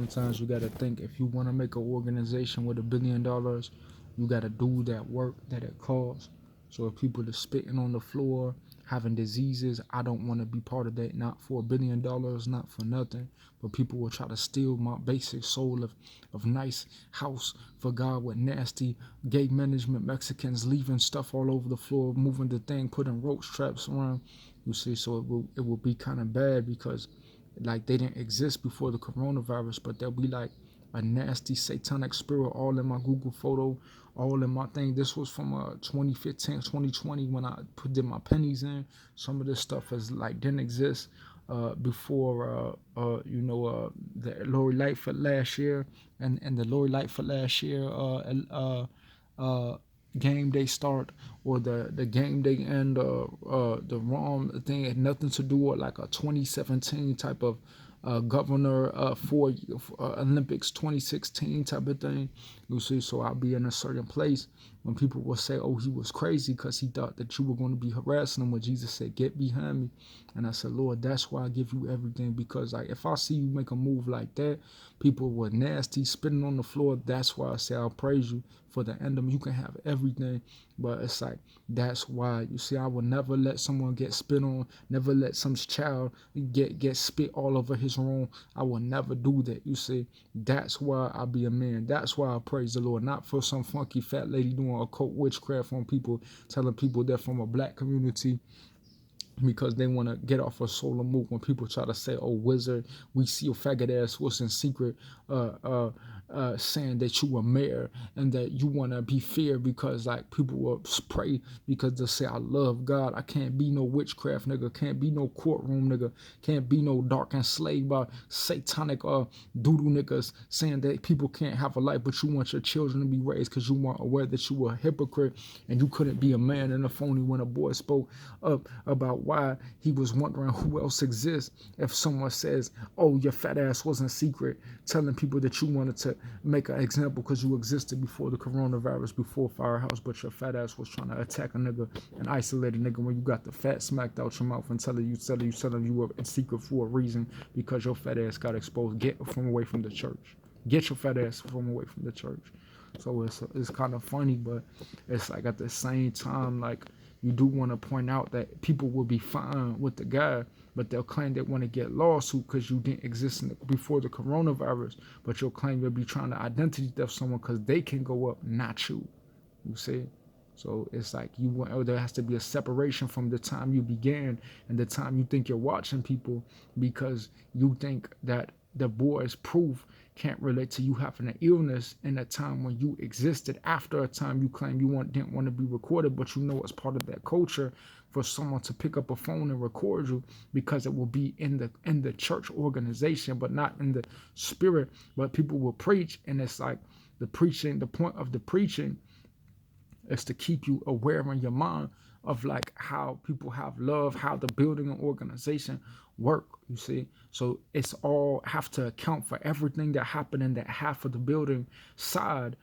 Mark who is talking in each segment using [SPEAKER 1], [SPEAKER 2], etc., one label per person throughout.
[SPEAKER 1] sometimes you gotta think, if you want to make an organization with $1 billion, you gotta do that work that it costs. So if people are spitting on the floor, having diseases, I don't want to be part of that. Not for $1 billion, not for nothing. But people will try to steal my basic soul of nice house for God with nasty gay management Mexicans leaving stuff all over the floor, moving the thing, putting rope straps around. You see, so it will be kind of bad because like they didn't exist before the coronavirus, but they'll be like a nasty satanic spirit all in my Google photo, all in my thing. This was from 2015, 2020 when I did my pennies in. Some of this stuff is like didn't exist before the Lori Lightfoot last year and the Lori Lightfoot last year game day start or the game day end the wrong thing had nothing to do with like a 2017 type of governor for Olympics 2016 type of thing. You see, so I'll be in a certain place when people will say, oh, he was crazy because he thought that you were going to be harassing him, when Jesus said, get behind me. And I said, Lord, that's why I give you everything, because like if I see you make a move like that, people were nasty, spitting on the floor, that's why I say I'll praise you. For the end of them, you can have everything, but it's like, that's why, you see, I will never let someone get spit on, never let some child get spit all over his room. I will never do that, you see. That's why I be a man. That's why I praise the Lord, not for some funky fat lady doing occult witchcraft on people, telling people they're from a black community because they want to get off a solar move. When people try to say, oh, wizard, we see your faggot ass was in secret saying that you were mayor and that you want to be feared because like people will pray because they say, I love God. I can't be no witchcraft nigga, can't be no courtroom nigga, can't be no dark enslaved by satanic doodoo niggas saying that people can't have a life, but you want your children to be raised because you weren't aware that you were a hypocrite and you couldn't be a man and a phony. When a boy spoke up about why he was wondering who else exists, if someone says, oh, your fat ass wasn't secret, telling people that you wanted to make an example because you existed before the coronavirus, before Firehouse, but your fat ass was trying to attack a nigga and isolate a nigga when you got the fat smacked out your mouth and telling you were in secret for a reason because your fat ass got exposed. Get from away from the church. Get your fat ass from away from the church. So it's kind of funny, but it's like at the same time, like you do want to point out that people will be fine with the guy, but they'll claim they want to get lawsuit because you didn't exist before the coronavirus, but you'll claim you'll be trying to identity theft someone because they can go up, not you. You see? So it's like there has to be a separation from the time you began and the time you think you're watching people, because you think that the boy's proof can't relate to you having an illness in a time when you existed after a time you claim you didn't want to be recorded, but you know it's part of that culture for someone to pick up a phone and record you because it will be in the church organization, but not in the spirit. But people will preach, and it's like the point of the preaching is to keep you aware in your mind of like how people have love, how the building and organization work, you see. So it's all have to account for everything that happened in that half of the building side,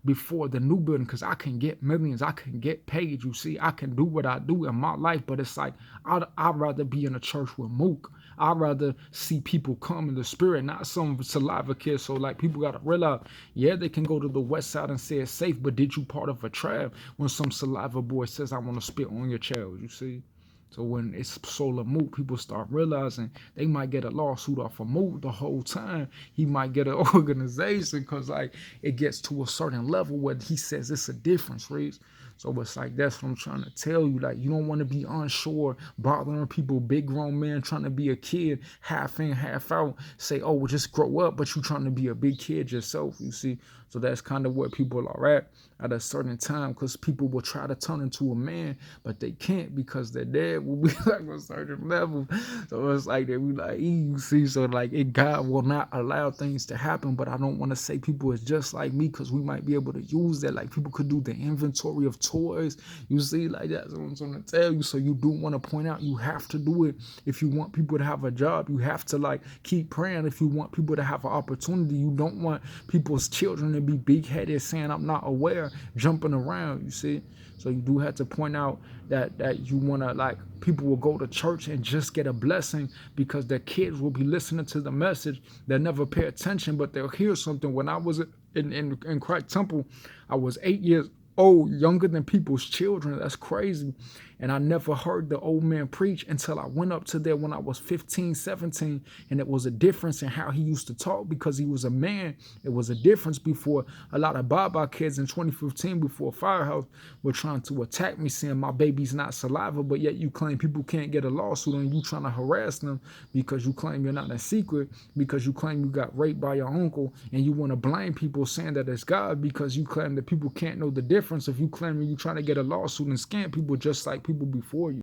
[SPEAKER 1] before the new building, because I can get millions, I can get paid, you see, I can do what I do in my life, but it's like I'd rather be in a church with Mook. I'd rather see people come in the spirit, not some saliva kids. So like people gotta realize, yeah, they can go to the west side and say it's safe, but did you part of a tribe when some saliva boy says I want to spit on your child, you see? So when it's solar Mook, people start realizing they might get a lawsuit off of Mook the whole time. He might get an organization because like it gets to a certain level where he says it's a difference, right? So it's like, that's what I'm trying to tell you. Like, you don't want to be unsure, bothering people, big grown man trying to be a kid, half in, half out, say, oh, well, just grow up, but you trying to be a big kid yourself, you see? So that's kind of what people are at a certain time, because people will try to turn into a man, but they can't because their dad will be like a certain level. So it's like they be like, you see? So like God will not allow things to happen, but I don't want to say people is just like me, because we might be able to use that. Like people could do the inventory of toys. You see, like that's what I'm trying to tell you. So you do want to point out you have to do it if you want people to have a job. You have to like keep praying if you want people to have an opportunity. You don't want people's children to be big headed saying I'm not aware, jumping around. You see. So you do have to point out that you want to, like, people will go to church and just get a blessing because their kids will be listening to the message. They'll never pay attention, but they'll hear something. When I was in Christ Temple, I was 8 years old, younger than people's children. That's crazy. And I never heard the old man preach until I went up to there when I was 15, 17. And it was a difference in how he used to talk because he was a man. It was a difference before a lot of Baba kids in 2015 before Firehouse were trying to attack me saying my baby's not saliva, but yet you claim people can't get a lawsuit and you trying to harass them because you claim you're not a secret, because you claim you got raped by your uncle, and you want to blame people saying that it's God because you claim that people can't know the difference. If you claim you're trying to get a lawsuit and scam people just like people before you.